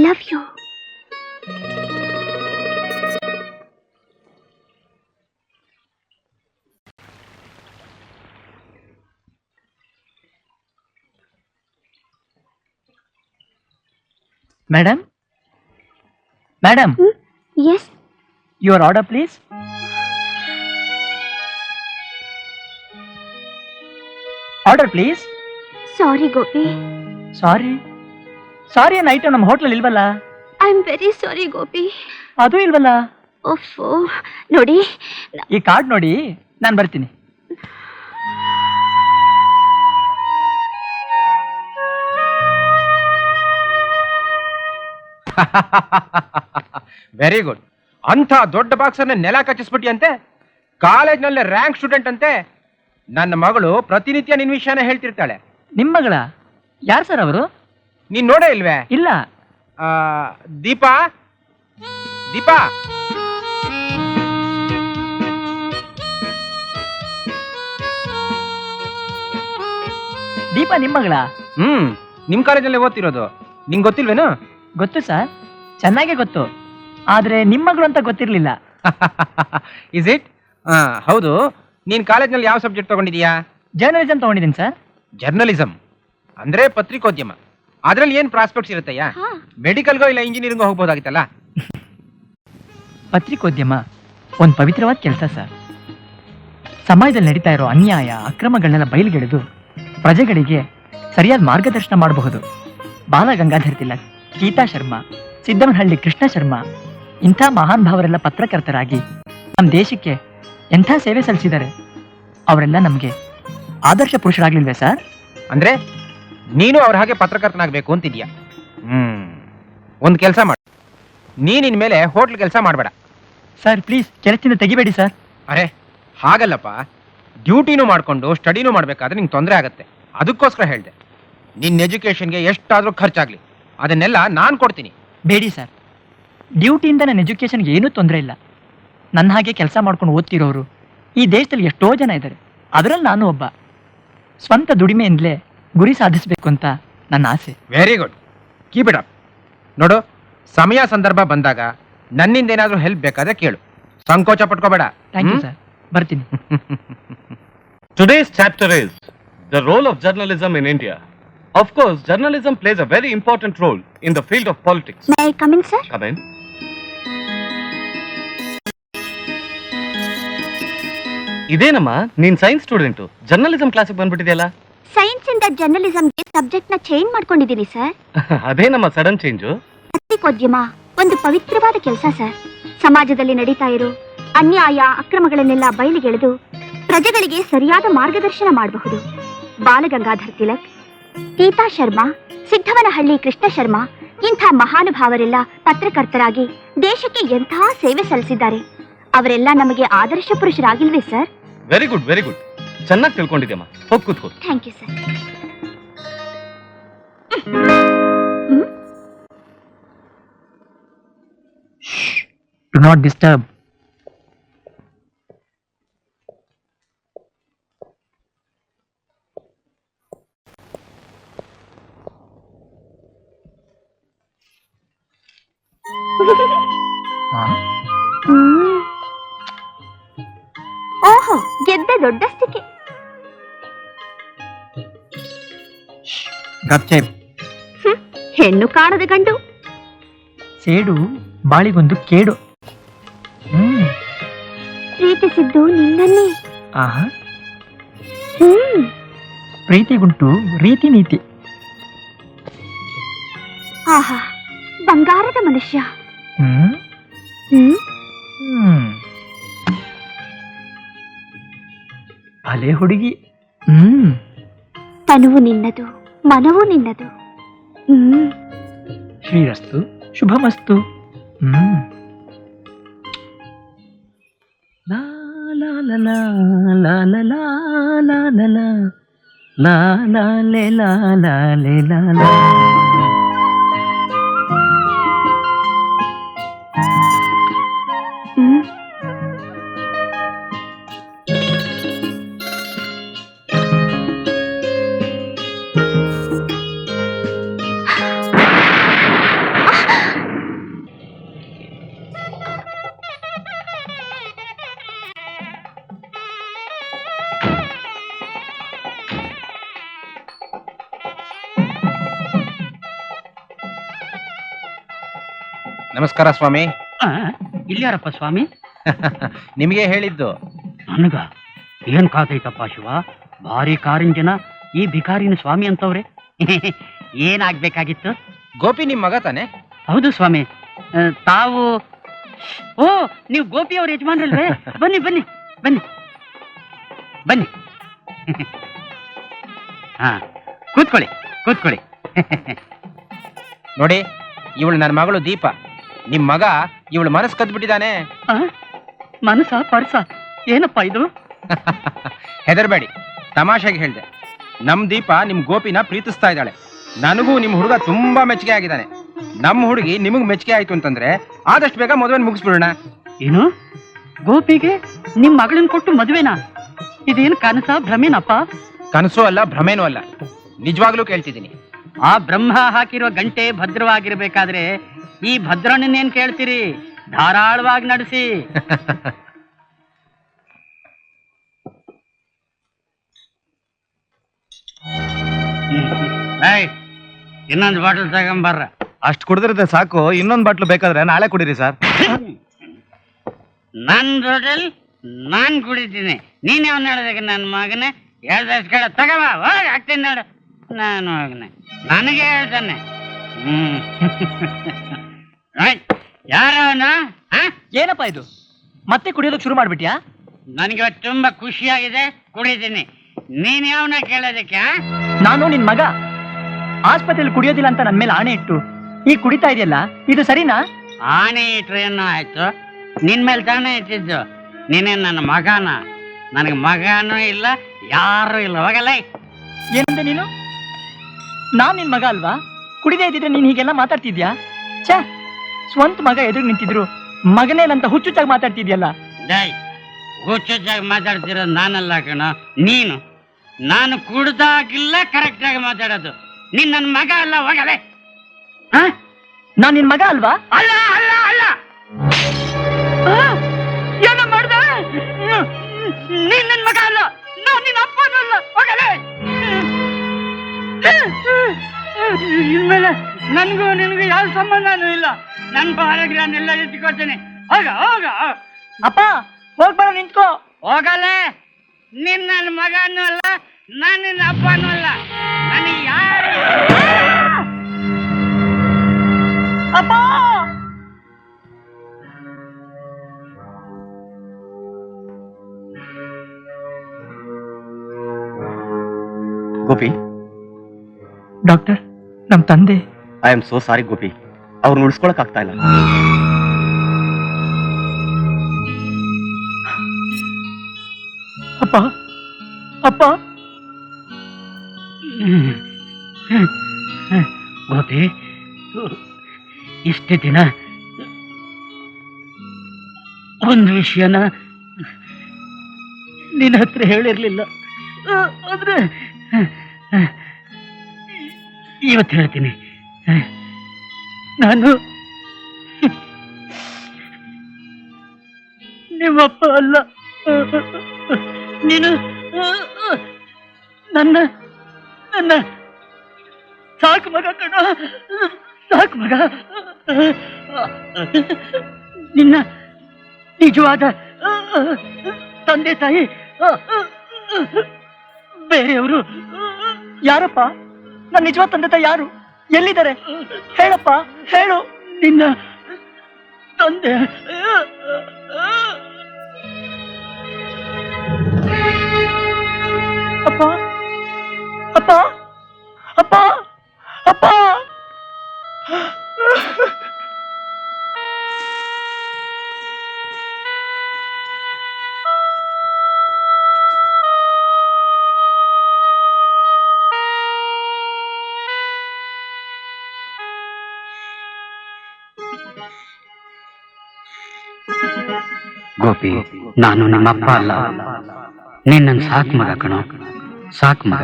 Love you. Madam? Madam? Yes? Your order, please. Order, please. Sorry, Gopi. Sorry. Sorry ಅನ್ನೋ item ನಮ್ಮ ಹೋಟ್ಲಲ್ಲಿ ಇಲ್ವಲ್ಲ? I am very sorry, Gopi. ಅದು ಇಲ್ವಲ್ಲ? ಓಫೋ, ನೋಡಿ. ಈ ಕಾರ್ಡ್ ನೋಡಿ, ನಾನು ಬರ್ತೀನಿ. Very good. ಅಂಥ ದೊಡ್ಡ ಬಾಕ್ಸನ್ನ ನೆಲ ಕಚ್ಚಿಸ್ಬಿಟ್ಟಿ ಅಂತೆ. ಕಾಲೇಜ್ನಲ್ಲಿ ರ್ಯಾಂಕ್ ಸ್ಟೂಡೆಂಟ್ ಅಂತೆ. ನನ್ನ ಮಗಳು ಪ್ರತಿನಿತ್ಯ ನಿನ್ನ ವಿಷಯನ ಹೇಳ್ತಿರ್ತಾಳೆ. ನಿಮ್ಮ ಮಗಳ? ಯಾರು ಸರ್ ಅವರು? ನೀನ್ ನೋಡೇ ಇಲ್ವೇ? ಇಲ್ಲ. ದೀಪಾ, ದೀಪಾ. ದೀಪಾ ನಿಮ್ಮ ಮಗಳ? ನಿಮ್ ಕಾಲೇಜಲ್ಲಿ ಓದ್ತಿರೋದು. ನಿಂಗೆ ಗೊತ್ತಿಲ್ವೇನು? ಗೊತ್ತು ಸರ್, ಚೆನ್ನಾಗೇ ಗೊತ್ತು. ಆದ್ರೆ ನಿಮ್ಮ ಮಗಳು ಅಂತ ಗೊತ್ತಿರ್ಲಿಲ್ಲ. Is it? ಹೌದು. ನೀನ್ ಕಾಲೇಜ್ನಲ್ಲಿ ಯಾವ ಸಬ್ಜೆಕ್ಟ್ ತಗೊಂಡಿದ್ಯಾ? ಜರ್ನಲಿಸಂ ತಗೊಂಡಿದ್ದೀನಿ ಸರ್. ಜರ್ನಲಿಸಂ ಅಂದ್ರೆ ಪತ್ರಿಕೋದ್ಯಮ. ಅದ್ರಲ್ಲಿ ಏನ್ ಪ್ರಾಸ್ಪೆಕ್ಟ್ಸ್ ಇರುತ್ತಯ್ಯ? ಮೆಡಿಕಲ್ಗೋ ಇಲ್ಲ ಇಂಜಿನಿಯರಿಂಗೋ ಹೋಗ್ಬೋದಾಗಿತ್ತಲ್ಲ. ಪತ್ರಿಕೋದ್ಯಮ ಒಂದು ಪವಿತ್ರವಾದ ಕೆಲಸ ಸರ್. ಸಮಾಜದಲ್ಲಿ ನಡೀತಾ ಇರೋ ಅನ್ಯಾಯ ಅಕ್ರಮಗಳನ್ನೆಲ್ಲ ಬಯಲಿಗೆಳೆದು ಪ್ರಜೆಗಳಿಗೆ ಸರಿಯಾದ ಮಾರ್ಗದರ್ಶನ ಮಾಡಬಹುದು. ಬಾಲಗಂಗಾಧರ್ ತಿಲಕ್, ಗೀತಾ ಶರ್ಮಾ, ಸಿದ್ದಮನಹಳ್ಳಿ ಕೃಷ್ಣ ಶರ್ಮಾ ಇಂಥ ಮಹಾನ್ ಭಾವರೆಲ್ಲ ಪತ್ರಕರ್ತರಾಗಿ ನಮ್ಮ ದೇಶಕ್ಕೆ ಎಂಥ ಸೇವೆ ಸಲ್ಲಿಸಿದ್ದಾರೆ. ಅವರೆಲ್ಲ ನಮಗೆ ಆದರ್ಶ ಪುರುಷರಾಗ್ಲಿಲ್ವೇ ಸರ್? ಅಂದ್ರೆ ನೀನು ಅವ್ರ ಹಾಗೆ ಪತ್ರಕರ್ತನಾಗಬೇಕು ಅಂತಿದ್ಯಾ? ಒಂದು ಕೆಲಸ ಮಾಡು, ನೀನ್ ಇನ್ಮೇಲೆ ಹೋಟ್ಲ್ ಕೆಲಸ ಮಾಡಬೇಡ. ಸರ್ ಪ್ಲೀಸ್, ಕೆಲಸದಿಂದ ತೆಗಿಬೇಡಿ ಸರ್. ಅರೆ ಹಾಗಲ್ಲಪ್ಪ, ಡ್ಯೂಟಿನೂ ಮಾಡ್ಕೊಂಡು ಸ್ಟಡಿನೂ ಮಾಡ್ಬೇಕಾದ್ರೆ ನಿಂಗೆ ತೊಂದರೆ ಆಗತ್ತೆ. ಅದಕ್ಕೋಸ್ಕರ ಹೇಳಿದೆ, ನಿನ್ನ ಎಜುಕೇಷನ್ಗೆ ಎಷ್ಟಾದರೂ ಖರ್ಚಾಗ್ಲಿ ಅದನ್ನೆಲ್ಲ ನಾನು ಕೊಡ್ತೀನಿ. ಬೇಡಿ ಸರ್, ಡ್ಯೂಟಿಯಿಂದ ನನ್ನ ಎಜುಕೇಷನ್ಗೆ ಏನೂ ತೊಂದರೆ ಇಲ್ಲ. ನನ್ನ ಹಾಗೆ ಕೆಲಸ ಮಾಡ್ಕೊಂಡು ಓದ್ತಿರೋರು ಈ ದೇಶದಲ್ಲಿ ಎಷ್ಟೋ ಜನ ಇದ್ದಾರೆ. ಅದರಲ್ಲಿ ನಾನು ಒಬ್ಬ. ಸ್ವಂತ ದುಡಿಮೆಯಿಂದಲೇ ಗುರಿ ಸಾಧಿಸಬೇಕು ಅಂತ ನನ್ನ ಆಸೆ. Very good, keep it up. ನೋಡು, ಸಮಯ ಸಂದರ್ಭ ಬಂದಾಗ ನನ್ನಿಂದ ಏನಾದರೂ ಹೆಲ್ಪ್ ಬೇಕಾದ್ರೆ ಕೇಳು, ಸಂಕೋಚ ಪಟ್ಕೋಬೇಡ. ಥ್ಯಾಂಕ್ ಯು ಸರ್, ಬರ್ತೀನಿ. Today's chapter is the role of journalism in India. Of course, journalism plays a very important role in the field of politics. May I come in, sir? Come in. ಇದೇನಮ್ಮ, ನೀನ್ science student, journalism ಕ್ಲಾಸಿಗೆ ಬಂದ್ಬಿಟ್ಟಿದೆಯಲ್ಲ? Science ಇಂದ ಜರ್ನಲಿಸಂಗೆ subject ನ change ಮಾಡ್ಕೊಂಡಿದ್ದೀನಿ sir. ಅದೇನಮ್ಮ sudden change? ಪತ್ರಿಕೋದ್ಯಮ ಒಂದು ಪವಿತ್ರವಾದ ಕೆಲಸ ಸರ್. ಸಮಾಜದಲ್ಲಿ ನಡೀತಾ ಇರೋ ಅನ್ಯಾಯ ಅಕ್ರಮಗಳನ್ನೆಲ್ಲ ಬಯಲಿಗೆಳೆದು ಪ್ರಜೆಗಳಿಗೆ ಸರಿಯಾದ ಮಾರ್ಗದರ್ಶನ ಮಾಡಬಹುದು. ಬಾಲಗಂಗಾಧರ್ ತಿಲಕ್, ಗೀತಾ ಶರ್ಮಾ, ಸಿದ್ದಮನಹಳ್ಳಿ ಕೃಷ್ಣ ಶರ್ಮಾ ಇಂಥ ಮಹಾನುಭಾವರೆಲ್ಲ ಪತ್ರಕರ್ತರಾಗಿ ದೇಶಕ್ಕೆ ಎಂತಹ ಸೇವೆ ಸಲ್ಲಿಸಿದ್ದಾರೆ. ಅವರೆಲ್ಲ ನಮಗೆ ಆದರ್ಶ ಪುರುಷರಾಗಿಲ್ವೇ sir? Very good, very good. ಚೆನ್ನಾಗಿ ತಿಳ್ಕೊಂಡಿದ್ಯಮ್ಮ. ಹೋಗಿ ಕೂತ್ಕೋ. Thank you sir. Do not disturb. ಓಹೋ, ಗೆದ್ದ ದೊಡ್ಡಸ್ತಿಕೆ. ಗಪ್ಚೇಪ್. ಹೆಣ್ಣು ಕಾಣದ ಗಂಡು. ಸೇಡು ಬಾಳಿಗೊಂದು ಕೇಡು. ಪ್ರೀತಿಸಿದ್ದು ನಿನ್ನನ್ನೇ. ಆಹಾ, ಪ್ರೀತಿಗುಂಟು ರೀತಿ ನೀತಿ. ಆಹಾ, ಬಂಗಾರದ ಮನುಷ್ಯ. ಭಲೆ ಹುಡುಗಿ. ತನುವು ನಿನ್ನದು, ಮನವೂ ನಿನ್ನದು. ಶ್ರೀರಸ್ತು, ಶುಭಮಸ್ತು. ಲಾ ಲಾ ಲಾ ಲಾ ಲಾ ಲಾ ಲಾ ಲಾ ಲಾ ಲಾ ಲಾ ಲೇ ಲಾ ಲಾ ಲೇ ಲಾ ಲಾ. ನಮಸ್ಕಾರ ಸ್ವಾಮಿ. ಇಲ್ಯಾರಪ್ಪ ಸ್ವಾಮಿ? ನಿಮಗೆ ಹೇಳಿದ್ದು. ನನಗ ಏನ್ ಕಾತೈತಪ್ಪ ಶಿವ, ಭಾರಿ ಕಾರಿಂಜನ, ಈ ಭಿಕಾರಿನ ಸ್ವಾಮಿ ಅಂತವ್ರೆ. ಏನಾಗ್ಬೇಕಾಗಿತ್ತು? ಗೋಪಿ ನಿಮ್ ಮಗ ತಾನೆ? ಹೌದು ಸ್ವಾಮಿ. ತಾವು ಓ, ನೀವು ಗೋಪಿ ಅವ್ರ ಯಜಮಾನ್ರಲ್ವೇ? ಬನ್ನಿ ಬನ್ನಿ ಬನ್ನಿ ಬನ್ನಿ. ಹಾ, ಕೂತ್ಕೊಳ್ಳಿ ಕೂತ್ಕೊಳ್ಳಿ. ನೋಡಿ, ಇವಳು ನನ್ನ ಮಗಳು ದೀಪ. ನಿಮ್ ಮಗ ಇವಳು ಮನಸ್ಸು ಕದ್ಬಿಟ್ಟಿದ್ದಾನೆ. ಮನಸ ಪರ್ಸ ಏನಪ್ಪ ಇದು? ಹೆದರ್ಬೇಡಿ, ತಮಾಷೆಗೆ ಹೇಳ್ದೆ. ನಮ್ ದೀಪ ನಿಮ್ ಗೋಪಿನ ಪ್ರೀತಿಸ್ತಾ ಇದ್ದಾಳೆ. ನನಗೂ ನಿಮ್ ಹುಡುಗ ತುಂಬಾ ಮೆಚ್ಚುಗೆ ಆಗಿದ್ದಾನೆ. ನಮ್ ಹುಡುಗಿ ನಿಮಗ್ ಮೆಚ್ಚುಗೆ ಆಯ್ತು ಅಂತಂದ್ರೆ ಆದಷ್ಟು ಬೇಗ ಮದುವೆ ಮುಗಿಸ್ಬಿಡೋಣ. ಏನು, ಗೋಪಿಗೆ ನಿಮ್ ಮಗಳನ್ನ ಕೊಟ್ಟು ಮದುವೆನಾ? ಇದೇನು ಕನಸ ಭ್ರಮೇನಪ್ಪ? ಕನಸು ಅಲ್ಲ, ಭ್ರಮೇನೂ ಅಲ್ಲ, ನಿಜವಾಗ್ಲೂ ಕೇಳ್ತಿದ್ದೀನಿ. ಆ ಬ್ರಹ್ಮ ಹಾಕಿರೋ ಗಂಟೆ ಭದ್ರವಾಗಿರ್ಬೇಕಾದ್ರೆ ಈ ಭದ್ರಣ್ಣನೇನ್ ಕೇಳ್ತೀರಿ? ಧಾರಾಳವಾಗಿ ನಡೆಸಿ. ಇನ್ನೊಂದು ಬಾಟಲ್ ತಗೊಂಬರ್ರ. ಅಷ್ಟು ಕುಡಿದ್ರೆ ಸಾಕು, ಇನ್ನೊಂದು ಬಾಟ್ಲು ಬೇಕಾದ್ರೆ ನಾಳೆ ಕುಡೀರಿ ಸರ್. ನನ್ ಬಾಟಲ್ ನಾನ್ ಕುಡಿತೀನಿ. ನೀನ್ ಯಾವನ್ ಹೇಳಿದಾಗ ನನ್ನ ಮಗನೇ ಹೇಳ್ದಷ್ಟು ಕಡೆ ತಗವ ಹೋಗಿ ಹಾಕ್ತೀನಿ ನೋಡು. ನಾನು ಮಗನೆ ನನಗೆ ಹೇಳ್ತಾನೆ. ಯಾರವನು? ಏನಪ್ಪ ಇದು, ಮತ್ತೆ ಕುಡಿಯೋದಕ್ಕೆ ಶುರು ಮಾಡ್ಬಿಟ್ಯಾ? ನನಗೆ ತುಂಬಾ ಖುಷಿಯಾಗಿದೆ, ಕುಡಿತೀನಿ. ನೀನ್ ಯಾವನ ಕೇಳೋದಕ್ಕೆ? ನಾನು ನಿನ್ ಮಗ. ಆಸ್ಪತ್ರೆಯಲ್ಲಿ ಕುಡಿಯೋದಿಲ್ಲ ಅಂತ ನನ್ ಮೇಲೆ ಆಣೆ ಇಟ್ಟು ಈ ಕುಡಿತಾ ಇದೆಯಲ್ಲ, ಇದು ಸರಿನಾ? ಆಣೆ ಇಟ್ರೆ ಏನೋ ಆಯ್ತು, ನಿನ್ ಮೇಲೆ ತಾನೇ ಇಟ್ಟಿದ್ದು. ನೀನೇ ನನ್ನ ಮಗನ? ನನಗೆ ಮಗನೂ ಇಲ್ಲ, ಯಾರು ಇಲ್ಲ. ಹೋಗಲ್ಲ. ಏನಂತೆ ನೀನು? ನಾನ್ ನಿನ್ ಮಗ ಅಲ್ವಾ? ಕುಡಿದೇ ಇದ್ದಿದ್ರೆ ನೀನ್ ಹೀಗೆಲ್ಲ ಮಾತಾಡ್ತಿದ್ಯಾ? ಛೇ, ಸ್ವಂತ ಮಗ ಎದುರು ನಿಂತಿದ್ರು ಮಗನೇನಂತ ಹುಚ್ಚುಚ್ಚಾಗಿ ಮಾತಾಡ್ತಿದ್ಯಲ್ಲ. ಡೈ, ಹುಚ್ಚುಚ್ಚಾಗಿ ಮಾತಾಡ್ತಿರೋದು ನಾನಲ್ಲ ಕಣ, ನೀನು. ನಾನು ಕುಡ್ದಾಗಿಲ್ಲ ಕರೆಕ್ಟ್ ಆಗಿ ಮಾತಾಡೋದು. ನೀನ್ ನನ್ನ ಮಗ ಅಲ್ಲ. ಹೋಗಲೇ. ನಾನ್ ನಿನ್ ಮಗ ಅಲ್ವಾ? ಅಲ್ಲ ಅಲ್ಲ ಅಲ್ಲ. ಏನೋ ಮಾಡ್ದೆ? ನೀನ್ ನನ್ನ ಮಗ ಅಲ್ಲ, ನಾನ್ ನಿನ್ನ ಅಪ್ಪನೂ ಅಲ್ಲ. ಹೋಗಲೇ. ಇನ್ಮೇಲೆ ನನ್ಗೂ ನಿನ್ಗೂ ಯಾವ ಸಂಬಂಧನೂ ಇಲ್ಲ. ನನ್ ಪಾರಾಗ್ರಹನೆಲ್ಲ ಎತ್ತಿಕೊಳ್ತೇನೆ. ಹೋಗ ಹೋಗ. ಅಪ್ಪ ಹೋಗ್ಬೇಡ, ನಿಂತ್ಕೋ. ಹೋಗಲೇ. ನೀನ್ ನನ್ನ ಮಗನೂ ಅಲ್ಲ, ನಾನು ನಿನ್ನ ಅಪ್ಪನೂ ಅಲ್ಲ. ನನಗೆ ಯಾರು? ಅಪ್ಪ! ಗೋಪಿ, ಡಾಕ್ಟರ್, ನಮ್ ತಂದೆ. I am so sorry Gopi, ಅವ್ರನ್ನ ಉಳಿಸ್ಕೊಳಕ್ ಆಗ್ತಾ ಇಲ್ಲ. ಅಪ್ಪ ಅಪ್ಪ. ಗೋಪಿ, ಇಷ್ಟೇ ದಿನ ಒಂದು ವಿಷಯನ ನಿನ್ನ ಹತ್ರ ಹೇಳಿರ್ಲಿಲ್ಲ, ಆದ್ರೆ ಇವತ್ತು ಹೇಳ್ತೀನಿ. ನಾನು ನಿಮ್ಮಪ್ಪ ಅಲ್ಲ, ನೀನು ನನ್ನ ನನ್ನ ಸಾಕು ಮಗ ಕಣ, ಸಾಕು ಮಗ. ನಿನ್ನ ನಿಜವಾದ ತಂದೆ ತಾಯಿ ಬೇರೆಯವರು. ಯಾರಪ್ಪ ನನ್ನ ನಿಜವಾದ ತಂದೆ ತಾಯಿ? ಯಾರು? ಎಲ್ಲಿದ್ದಾರೆ? ಹೇಳಪ್ಪ, ಹೇಳು. ನಿನ್ನ ತಂದೆ ಅಪ್ಪ ಅಪ್ಪ ಅಪ್ಪ ಅಪ್ಪ. ಗೋಪಿ, ನಾನು ನಮ್ಮಪ್ಪ ಅಲ್ಲ, ನೀನ್ ನನ್ನ ಸಾಕು ಮಗ ಕಣೋ, ಸಾಕು ಮಗ.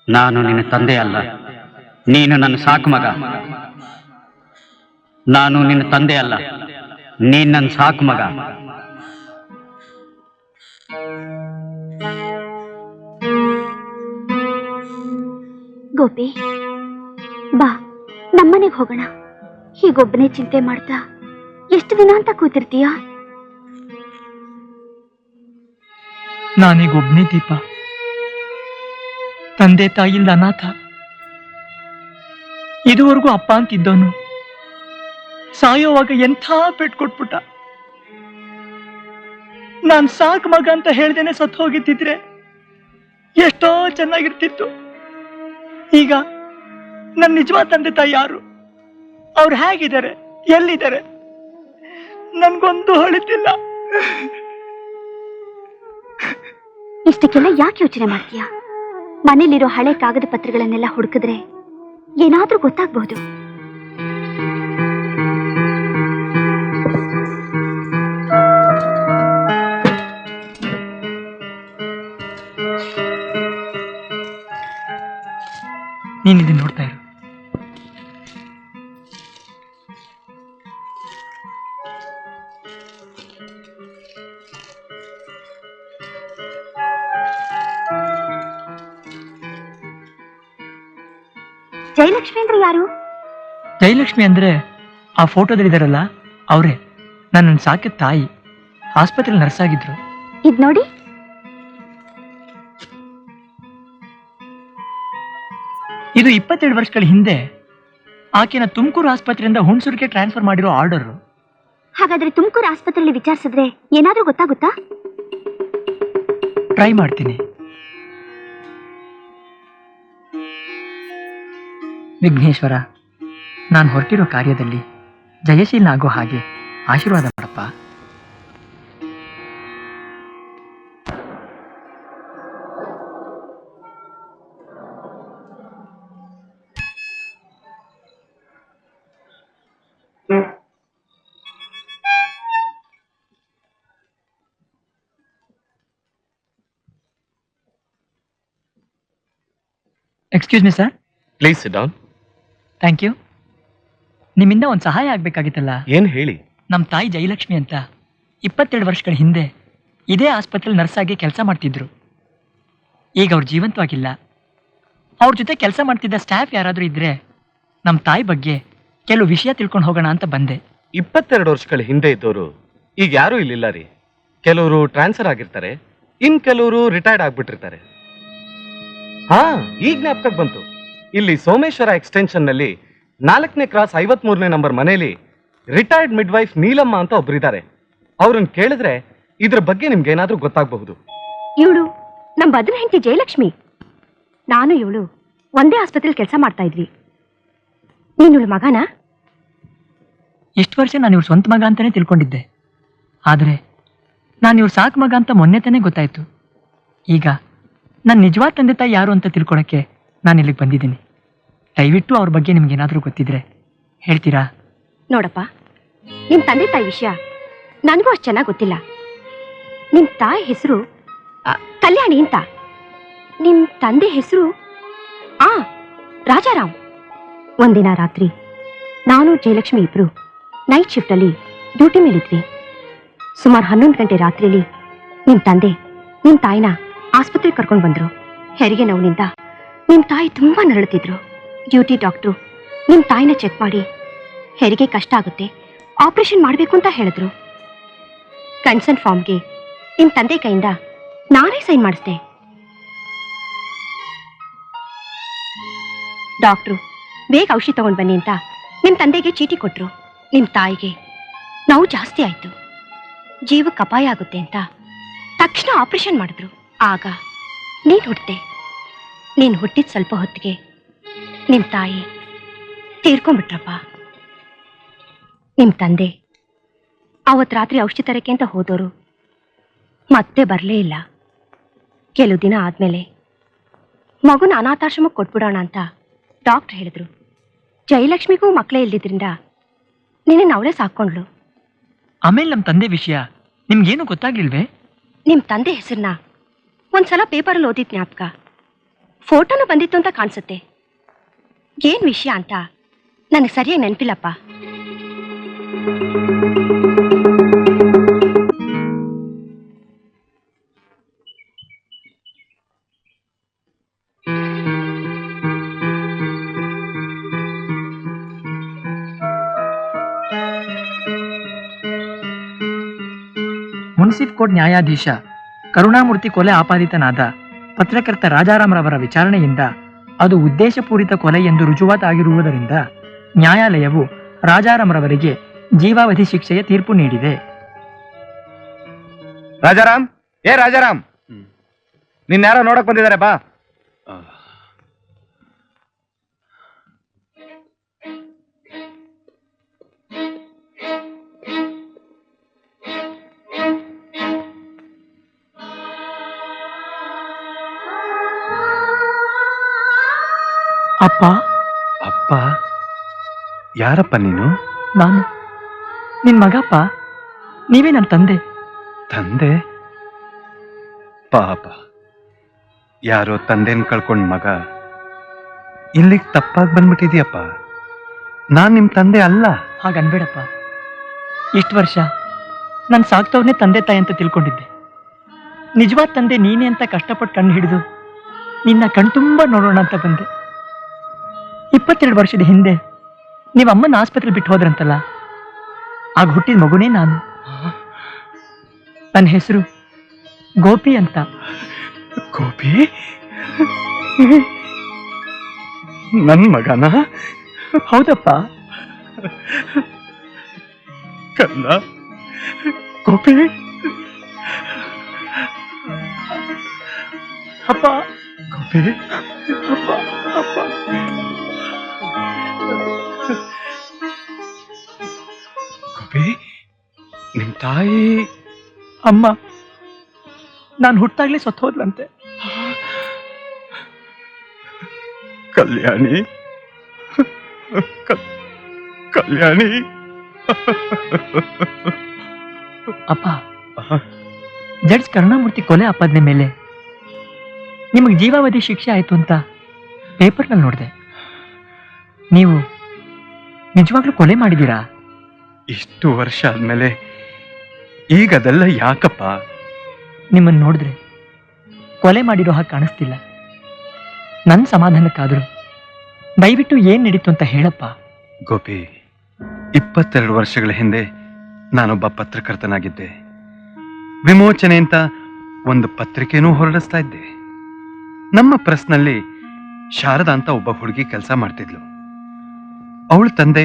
ನಾನು ನಿನ್ನ ತಂದೆ ಅಲ್ಲ, ನೀನು ನನ್ನ ಸಾಕು ಮಗ. ನಾನು ನಿನ್ನ ತಂದೆ ಅಲ್ಲ, ನೀನ್ ನನ್ನ ಸಾಕು ಮಗ. ಗೋಪಿ, ಬಾ, ನಮ್ಮನೆಗೆ ಹೋಗೋಣ. ಹೀಗೊಬ್ಬನೇ ಚಿಂತೆ ಮಾಡ್ತಾ ಎಷ್ಟು ದಿನ ಅಂತ ಕೂತಿರ್ತೀಯ? ನಾನೀಗ ಒಬ್ನೇ ದೀಪ, ತಂದೆ ತಾಯಿಯಿಂದ ಅನಾಥ. ಇದುವರೆಗೂ ಅಪ್ಪ ಅಂತಿದ್ದವನು ಸಾಯೋವಾಗ ಎಂಥ ಪೆಟ್ಟು ಕೊಟ್ಬಿಟ್ಟ. ನಾನ್ ಸಾಕ್ ಮಗ ಅಂತ ಹೇಳ್ದೇನೆ ಸತ್ತು ಹೋಗಿದ್ದಿದ್ರೆ ಎಷ್ಟೋ ಚೆನ್ನಾಗಿರ್ತಿತ್ತು. ಈಗ ನನ್ನ ನಿಜವಾದ ತಂದೆ ತಾಯಿ ಯಾರು? ಅವ್ರು ಹೇಗಿದ್ದಾರೆ, ಎಲ್ಲಿದ್ದಾರೆ? ನನ್ಗೊಂದು ಹೊಳಿತಿಲ್ಲ. ಇಷ್ಟಕ್ಕೆಲ್ಲ ಯಾಕೆ ಯೋಚನೆ ಮಾಡ್ತೀಯ? ಮನೇಲಿರೋ ಹಳೆ ಕಾಗದ ಪತ್ರಗಳನ್ನೆಲ್ಲ ಹುಡುಕಿದ್ರೆ ಏನಾದ್ರೂ ಗೊತ್ತಾಗ್ಬಹುದು. ನೀನ್ ಇದನ್ನ ನೋಡ್ತಾ ಇರು. ಜಯಲಕ್ಷ್ಮಿ ಅಂದ್ರೆ ಯಾರು? ಜಯಲಕ್ಷ್ಮಿ ಅಂದ್ರೆ ಆ ಫೋಟೋದಲ್ಲಿದ್ದಾರಲ್ಲ ಅವರೇ. ನನ್ನ ಸಾಕಿದ ತಾಯಿ. ಆಸ್ಪತ್ರೆಯಲ್ಲಿ ನರ್ಸ್ ಆಗಿದ್ರು. ಇದ್ ನೋಡಿ. ಇದು 22 ವರ್ಷಗಳ ಹಿಂದೆ ಆಕೆನ ತುಮಕೂರು ಆಸ್ಪತ್ರೆಯಿಂದ ಹುಣಸೂರಿಗೆ ಟ್ರಾನ್ಸ್ಫರ್ ಮಾಡಿರೋ ಆರ್ಡರ್. ಹಾಗಾದ್ರೆ ತುಮಕೂರು ಆಸ್ಪತ್ರೆಯಲ್ಲಿ ವಿಚಾರಿಸಿದ್ರೆ ಏನಾದ್ರೂ ಗೊತ್ತಾಗುತ್ತಾ? ಟ್ರೈ ಮಾಡ್ತೀನಿ. ವಿಘ್ನೇಶ್ವರ, ನಾನು ಹೊರಟಿರೋ ಕಾರ್ಯದಲ್ಲಿ ಜಯಶೀಲನಾಗೋ ಹಾಗೆ ಆಶೀರ್ವಾದ ಮಾಡಪ್ಪ. Excuse me sir. Please sit down. Thank you. ನಿಮ್ಮಿಂದ ಒಂದು ಸಹಾಯ ಆಗ್ಬೇಕಾಗಿತ್ತಲ್ಲ. ಏನ್ ಹೇಳಿ? ನಮ್ಮ ತಾಯಿ ಜಯಲಕ್ಷ್ಮಿ ಅಂತ 22 ವರ್ಷಗಳ ಹಿಂದೆ ಇದೇ ಆಸ್ಪತ್ರೆಯಲ್ಲಿ ನರ್ಸ್ ಆಗಿ ಕೆಲಸ ಮಾಡ್ತಿದ್ರು. ಈಗ ಅವ್ರು ಜೀವಂತವಾಗಿಲ್ಲ. ಅವ್ರ ಜೊತೆ ಕೆಲಸ ಮಾಡ್ತಿದ್ದ ಸ್ಟಾಫ್ ಯಾರಾದರೂ ಇದ್ರೆ ನಮ್ಮ ತಾಯಿ ಬಗ್ಗೆ ಕೆಲವು ವಿಷಯ ತಿಳ್ಕೊಂಡು ಹೋಗೋಣ ಅಂತ ಬಂದೆ. 22 ವರ್ಷಗಳ ಹಿಂದೆ ಇದ್ದವರು ಈಗ ಯಾರೂ ಇಲ್ಲಿಲ್ಲ ರೀ. ಕೆಲವರು ಟ್ರಾನ್ಸ್ಫರ್ ಆಗಿರ್ತಾರೆ, ಇನ್ ಕೆಲವರು ರಿಟೈರ್ಡ್ ಆಗ್ಬಿಟ್ಟಿರ್ತಾರೆ. ಹಾ, ಈಗ ಜ್ಞಾಪಕಕ್ಕೆ ಬಂತು. ಇಲ್ಲಿ ಸೋಮೇಶ್ವರ ಎಕ್ಸ್ಟೆನ್ಷನ್ ನಲ್ಲಿ 4ನೇ ಕ್ರಾಸ್ 53ನೇ ನಂಬರ್ ಮನೆಯಲ್ಲಿ ರಿಟೈರ್ಡ್ ಮಿಡ್ ವೈಫ್ ನೀಲಮ್ಮ ಅಂತ ಒಬ್ಬರಿದ್ದಾರೆ. ಅವ್ರನ್ನ ಕೇಳಿದ್ರೆ ಇದ್ರ ಬಗ್ಗೆ ನಿಮ್ಗೆ ಏನಾದ್ರೂ ಗೊತ್ತಾಗಬಹುದು. ಇವಳು ನಮ್ಮ ಬದನ ಹೆಂಡತಿ ಜಯಲಕ್ಷ್ಮಿ. ನಾನು ಇವಳು ಒಂದೇ ಆಸ್ಪತ್ರೆಯಲ್ಲಿ ಕೆಲಸ ಮಾಡ್ತಾ ಇದ್ವಿ. ನೀನು ಇವಳು ಮಗನಾ? ಇಷ್ಟು ವರ್ಷ ನಾನು ಇವ್ರ ಸ್ವಂತ ಮಗ ಅಂತಾನೆ ತಿಳ್ಕೊಂಡಿದ್ದೆ. ಆದರೆ ನಾನು ಇವ್ರ ಸಾಕು ಮಗ ಅಂತ ಮೊನ್ನೆ ತಾನೇ ಗೊತ್ತಾಯ್ತು. ಈಗ ನನ್ನ ನಿಜವಾದ ತಂದೆ ತಾಯಿ ಯಾರು ಅಂತ ತಿಳ್ಕೊಳಕ್ಕೆ ನಾನು ಇಲ್ಲಿಗೆ ಬಂದಿದ್ದೀನಿ. ದಯವಿಟ್ಟು ಅವ್ರ ಬಗ್ಗೆ ನಿಮ್ಗೇನಾದರೂ ಗೊತ್ತಿದ್ರೆ ಹೇಳ್ತೀರಾ? ನೋಡಪ್ಪ, ನಿಮ್ ತಂದೆ ತಾಯಿ ವಿಷಯ ನನಗೂ ಅಷ್ಟು ಚೆನ್ನಾಗಿ ಗೊತ್ತಿಲ್ಲ. ನಿಮ್ ತಾಯಿ ಹೆಸರು ಕಲ್ಯಾಣಿ ಅಂತ. ನಿಮ್ ತಂದೆ ಹೆಸರು ರಾಜಾರಾಮ್. ಒಂದಿನ ರಾತ್ರಿ ನಾನು ಜಯಲಕ್ಷ್ಮಿ ಇಬ್ರು ನೈಟ್ ಶಿಫ್ಟಲ್ಲಿ ಡ್ಯೂಟಿ ಮೇಲಿದ್ವಿ. ಸುಮಾರು 11 ಗಂಟೆ ರಾತ್ರಿಯಲ್ಲಿ ನಿಮ್ ತಂದೆ ನಿಮ್ ತಾಯಿನ ಆಸ್ಪತ್ರೆಗೆ ಕರ್ಕೊಂಡು ಬಂದ್ರು. ಹೆರಿಗೆ ನೋವಿನಿಂದ ನಿಮ್ ತಾಯಿ ತುಂಬಾ ನರಳುತ್ತಿದ್ರು. ಡ್ಯೂಟಿ ಡಾಕ್ಟ್ರು ನಿಮ್ ತಾಯಿನ ಚೆಕ್ ಮಾಡಿ ಹೆರಿಗೆ ಕಷ್ಟ ಆಗುತ್ತೆ, ಆಪರೇಷನ್ ಮಾಡಬೇಕು ಅಂತ ಹೇಳಿದ್ರು. ಕನ್ಸರ್ನ್ ಫಾರ್ಮ್ಗೆ ನಿಮ್ ತಂದೆ ಕೈಯಿಂದ ನಾನೇ ಸೈನ್ ಮಾಡಿಸ್ದೆ. ಡಾಕ್ಟ್ರು ಬೇಗ ಔಷಧಿ ತಗೊಂಡು ಬನ್ನಿ ಅಂತ ನಿಮ್ ತಂದೆಗೆ ಚೀಟಿ ಕೊಟ್ರು. ನಿಮ್ ತಾಯಿಗೆ ನೋವು ಜಾಸ್ತಿ ಆಯ್ತು, ಜೀವಕ್ಕೆ ಅಪಾಯ ಆಗುತ್ತೆ ಅಂತ ತಕ್ಷಣ ಆಪರೇಷನ್ ಮಾಡಿದ್ರು. ಆಗ ನೀನ್ ಹುಟ್ಟಿದೆ. ನೀನ್ ಹುಟ್ಟಿದ ಸ್ವಲ್ಪ ಹೊತ್ತಿಗೆ ನಿಮ್ ತಾಯಿ ತೀರ್ಕೊಂಡ್ಬಿಟ್ರಪ್ಪ. ನಿಮ್ ತಂದೆ ಅವತ್ತು ರಾತ್ರಿ ಔಷಧಿ ತರಕ್ಕೆ ಅಂತ ಹೋದವರು ಮತ್ತೆ ಬರಲೇ ಇಲ್ಲ. ಕೆಲವು ದಿನ ಆದ್ಮೇಲೆ ಮಗುನ ಅನಾಥಾಶ್ರಮಕ್ಕೆ ಕೊಟ್ಬಿಡೋಣ ಅಂತ ಡಾಕ್ಟರ್ ಹೇಳಿದ್ರು. ಜಯಲಕ್ಷ್ಮಿಗೂ ಮಕ್ಕಳೇ ಇಲ್ದಿದ್ರಿಂದ ನಿನ್ನ ಅವಳೇ ಸಾಕೊಂಡ್ಲು. ಆಮೇಲೆ ನಮ್ಮ ತಂದೆ ವಿಷಯ ನಿಮ್ಗೇನು ಗೊತ್ತಾಗ್ಲಿಲ್ವೇ? ನಿಮ್ ತಂದೆ ಹೆಸರನ್ನ ಒಂದ್ಸಲ ಪೇಪರಲ್ಲಿ ಓದಿದ್ ಜ್ಞಾಪಕ. ಫೋಟೋನು ಬಂದಿತ್ತು ಅಂತ ಕಾಣಿಸುತ್ತೆ. ಏನ್ ವಿಷಯ ಅಂತ ನನಗೆ ಸರಿಯಾಗಿ ನೆನಪಿಲ್ಲಪ್ಪ. ಮುನ್ಸಿಫ್ ಕೋರ್ಟ್ ನ್ಯಾಯಾಧೀಶ ಕರುಣಾಮೂರ್ತಿ ಕೊಲೆ ಆಪಾದಿತನಾದ ಪತ್ರಕರ್ತ ರಾಜಾರಾಮ್ರವರ ವಿಚಾರಣೆಯಿಂದ ಅದು ಉದ್ದೇಶಪೂರಿತ ಕೊಲೆ ಎಂದು ರುಜುವಾತಾಗಿರುವುದರಿಂದ ನ್ಯಾಯಾಲಯವು ರಾಜಾರಾಮ್ರವರಿಗೆ ಜೀವಾವಧಿ ಶಿಕ್ಷೆಯ ತೀರ್ಪು ನೀಡಿದೆ. ರಾಜಾರಾಮ್, ಏ ರಾಜಾರಾಮ್, ನಿನ್ಯಾರೋ ನೋಡಕ್ ಬಂದಿದ್ದಾರೆ, ಬಾ. ಅಪ್ಪ, ಅಪ್ಪ, ಯಾರಪ್ಪ ನೀನು? ನಾನು ನಿನ್ ಮಗಪ್ಪ. ನೀವೇ ನನ್ನ ತಂದೆ. ತಂದೆ? ಪಾಪ, ಯಾರೋ ತಂದೆನ್ ಕಳ್ಕೊಂಡ್ ಮಗ ಇಲ್ಲಿಗೆ ತಪ್ಪಾಗಿ ಬಂದ್ಬಿಟ್ಟಿದ್ಯಪ್ಪ. ನಾನ್ ನಿಮ್ ತಂದೆ ಅಲ್ಲ. ಹಾಗನ್ಬೇಡಪ್ಪ. ಇಷ್ಟು ವರ್ಷ ನಾನು ಸಾಕ್ತವ್ರನ್ನೇ ತಂದೆ ತಾಯಿ ಅಂತ ತಿಳ್ಕೊಂಡಿದ್ದೆ. ನಿಜವಾದ ತಂದೆ ನೀನೇ ಅಂತ ಕಷ್ಟಪಟ್ಟು ಕಣ್ಣು ಹಿಡಿದು ನಿನ್ನ ಕಣ್ತುಂಬ ನೋಡೋಣ ಅಂತ ಬಂದೆ. 22 ವರ್ಷದ ಹಿಂದೆ ನೀವು ಅಮ್ಮನ ಆಸ್ಪತ್ರೆ ಬಿಟ್ಟು ಹೋದ್ರಂತಲ್ಲ, ಆಗ ಹುಟ್ಟಿದ ಮಗುನೇ ನಾನು. ನನ್ನ ಹೆಸರು ಗೋಪಿ ಅಂತ. ಗೋಪಿ? ನನ್ ಮಗನ? ಹೌದಪ್ಪ. ಕಲ್ಲ ಗೋಪಿ? ಅಪ್ಪ, ಗೋಪಿ, ಅಪ್ಪ, ಅಪ್ಪ. ಗೋಪಿ, ನಿಮ್ ತಾಯಿ? ಅಮ್ಮ ನಾನು ಹುಟ್ಟಾಗ್ಲೇ ಸತ್ತು ಹೋದ್ಲಂತೆ. ಕಲ್ಯಾಣಿ, ಕಲ್ಯಾಣಿ. ಅಪ್ಪ, ಜಡ್ಜ್ ಕರುಣಾಮೂರ್ತಿ ಕೊಲೆ ಆಪಾದನೆ ಮೇಲೆ ನಿಮಗೆ ಜೀವಾವಧಿ ಶಿಕ್ಷೆ ಆಯ್ತು ಅಂತ ಪೇಪರ್ನಲ್ಲಿ ನೋಡಿದೆ. ನೀವು ನಿಜವಾಗ್ಲೂ ಕೊಲೆ ಮಾಡಿದ್ದೀರಾ? ಇಷ್ಟು ವರ್ಷ ಆದ್ಮೇಲೆ ಈಗ ಅದೆಲ್ಲ ಯಾಕಪ್ಪ? ನಿಮ್ಮನ್ನು ನೋಡಿದ್ರೆ ಕೊಲೆ ಮಾಡಿರೋ ಹಾಗೆ ಕಾಣಿಸ್ತಿಲ್ಲ. ನನ್ನ ಸಮಾಧಾನಕ್ಕಾದರೂ ದಯವಿಟ್ಟು ಏನ್ ನಡೀತು ಅಂತ ಹೇಳಪ್ಪ. ಗೋಪಿ, 22 ವರ್ಷಗಳ ಹಿಂದೆ ನಾನೊಬ್ಬ ಪತ್ರಕರ್ತನಾಗಿದ್ದೆ. ವಿಮೋಚನೆ ಅಂತ ಒಂದು ಪತ್ರಿಕೆನೂ ಹೊರಡಿಸ್ತಾ ಇದ್ದೆ. ನಮ್ಮ ಪ್ರೆಸ್ನಲ್ಲಿ ಶಾರದಾ ಅಂತ ಒಬ್ಬ ಹುಡುಗಿ ಕೆಲಸ ಮಾಡ್ತಿದ್ಲು. ಅವಳ ತಂದೆ